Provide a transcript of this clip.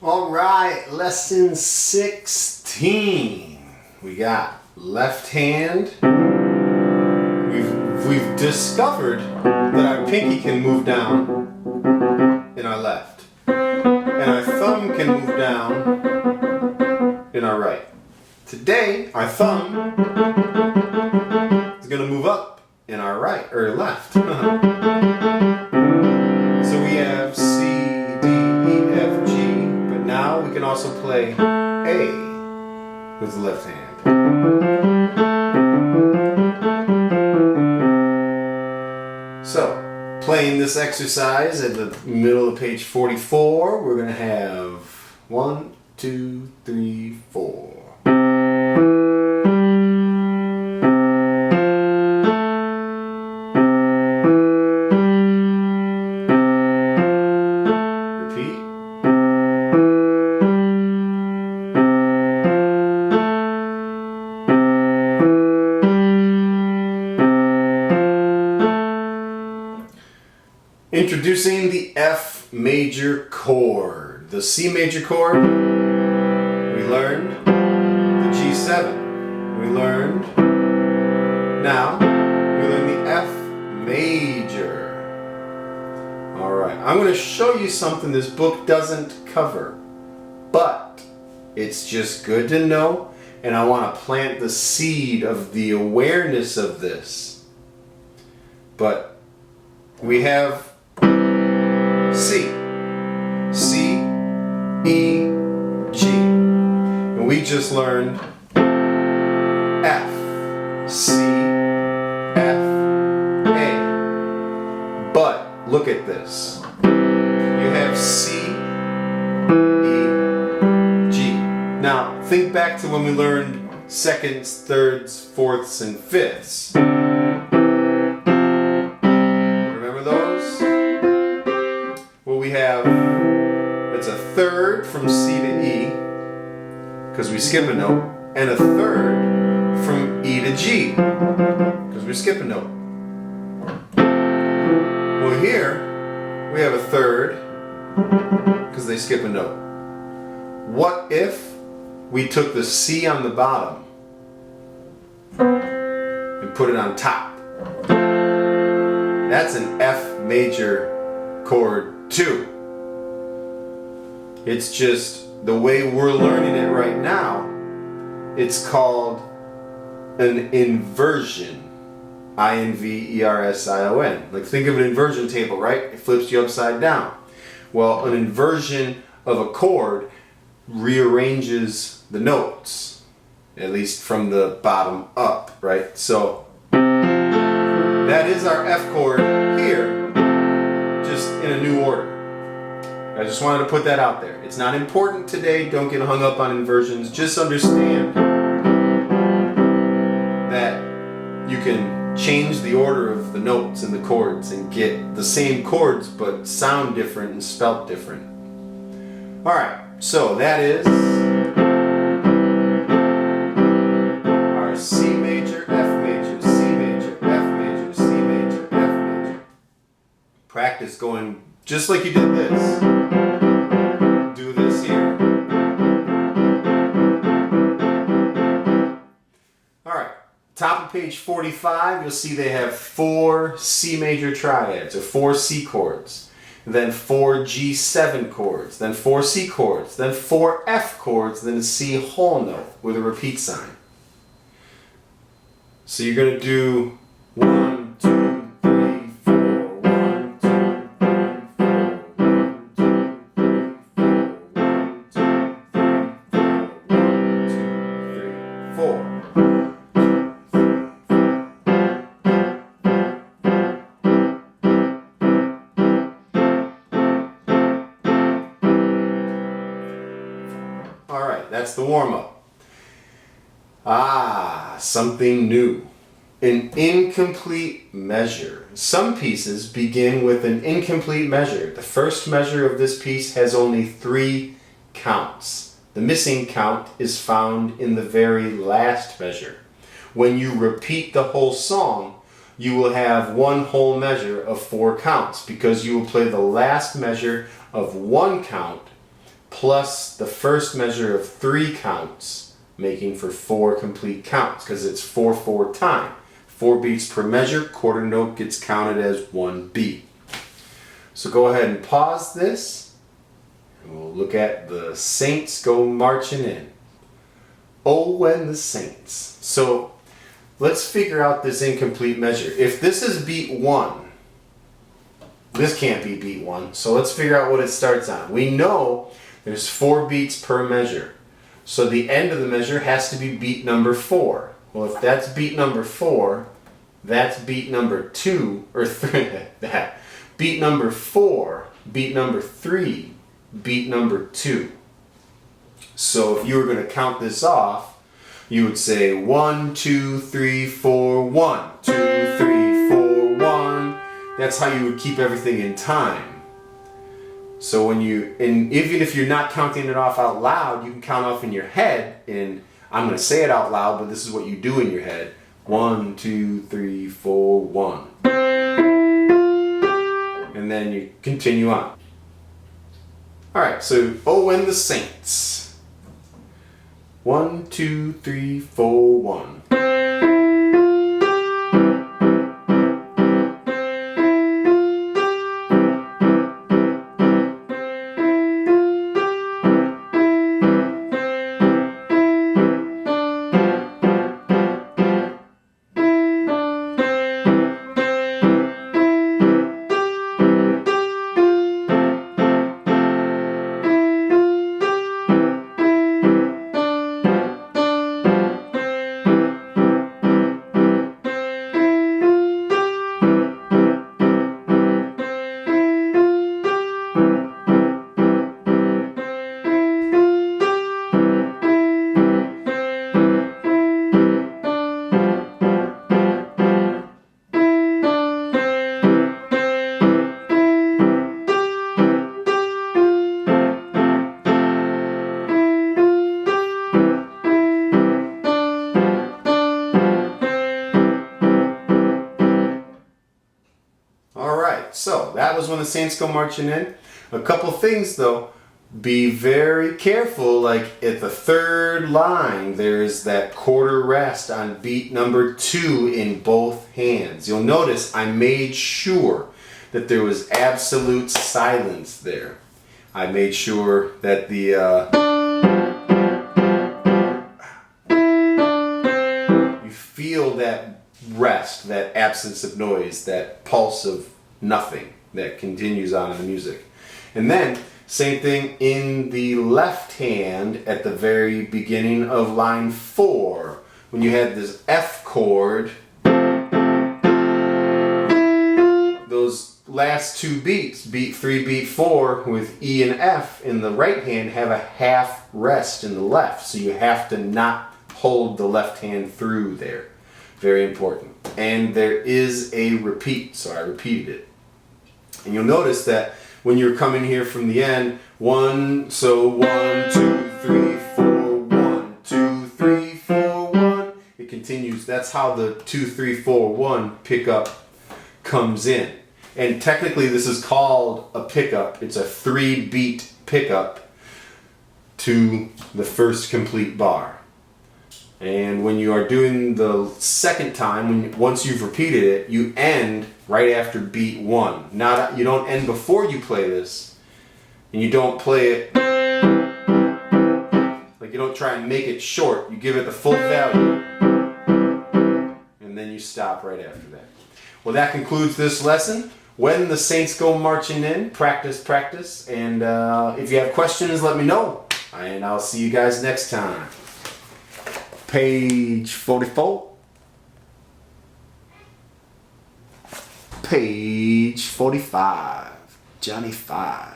All right, lesson 16. We got left hand. We've discovered that our pinky can move down in our left, and our thumb can move down in our right. Today, our thumb is going to move up in our right or left. So we have C, D, E, F, G, but now we can also play A with the left hand. So, playing this exercise at the middle of page 44, we're going to have 1, 2, 3, 4. Introducing the F major chord. The C major chord, we learned. The G7, we learned. Now, we learn the F major. Alright, I'm going to show you something this book doesn't cover, but it's just good to know, and I want to plant the seed of the awareness of this. But we have C, C, E, G, and we just learned F, C, F, A. But look at this. You have C, E, G. Now think back to when we learned seconds, thirds, fourths, and fifths. We have, it's a third from C to E, because we skip a note, and a third from E to G, because we skip a note. Well, here, we have a third, because they skip a note. What if we took the C on the bottom and put it on top? That's an F major chord 2. It's just the way we're learning it right now. It's called an inversion. I-N-V-E-R-S-I-O-N. Like, think of an inversion table, right? It flips you upside down. Well, an inversion of a chord rearranges the notes, at least from the bottom up, right? So that is our F chord here, just in a new order. I just wanted to put that out there. It's not important today. Don't get hung up on inversions. Just understand that you can change the order of the notes and the chords and get the same chords but sound different and spelt different. Alright, so that is our C major, F major, C major, F major, C major, F major. Practice going just like you did this. Do this here. Alright, top of page 45, you'll see they have 4 C major triads, or 4 C chords, then 4 G7 chords, then 4 C chords, then 4 F chords, then a C whole note with a repeat sign. So you're going to do 1, 2, 3, 4, 1, 2, 4. Alright, that's the warm-up. Something new. An incomplete measure. Some pieces begin with an incomplete measure. The first measure of this piece has only 3 counts. The missing count is found in the very last measure. When you repeat the whole song, you will have one whole measure of 4 counts, because you will play the last measure of 1 count plus the first measure of 3 counts, making for 4 complete counts, because it's 4/4 time. 4 beats per measure, quarter note gets counted as 1 beat. So go ahead and pause this, and we'll look at the Saints Go Marching In. Oh, when the Saints. So let's figure out this incomplete measure. If this is beat 1, this can't be beat 1, so let's figure out what it starts on. We know there's 4 beats per measure, so the end of the measure has to be beat number 4. Well, if that's beat number 4, that's beat number 2, or 3, that. Beat number 4, beat number 3, beat number 2. So if you were going to count this off, you would say 1, 2, 3, 4, 1, 2, 3, 4, 1. That's how you would keep everything in time. So when you, and even if you're not counting it off out loud, you can count off in your head, and I'm going to say it out loud, but this is what you do in your head. 1, 2, 3, 4, 1. And then you continue on. Alright, so Oh, when the Saints. 1, 2, 3, 4, 1. So that was When the Saints Go Marching In. A couple things though, be very careful, like at the 3rd line there's that quarter rest on beat number 2 in both hands. You'll notice I made sure that there was absolute silence there. I made sure that the you feel that rest, that absence of noise, that pulse of nothing that continues on in the music. And then same thing in the left hand at the very beginning of line 4 when you had this F chord. Those last 2 beats, beat 3, beat 4, with E and F in the right hand, have a half rest in the left, so you have to not hold the left hand through there. Very important. And there is a repeat, so I repeated it. And you'll notice that when you're coming here from the end, 1, so 1, 2, 3, 4, 1, 2, 3, 4, 1. It continues. That's how the 2, 3, 4, 1 pickup comes in. And technically this is called a pickup. It's a 3-beat pickup to the first complete bar. And when you are doing the second time, once you've repeated it, you end right after beat 1. You don't end before you play this, and you don't play it like you don't try and make it short. You give it the full value, and then you stop right after that. Well, that concludes this lesson. When the Saints Go Marching In. Practice, practice, and if you have questions, let me know, and I'll see you guys next time. Page 44. Page 45. Johnny 5.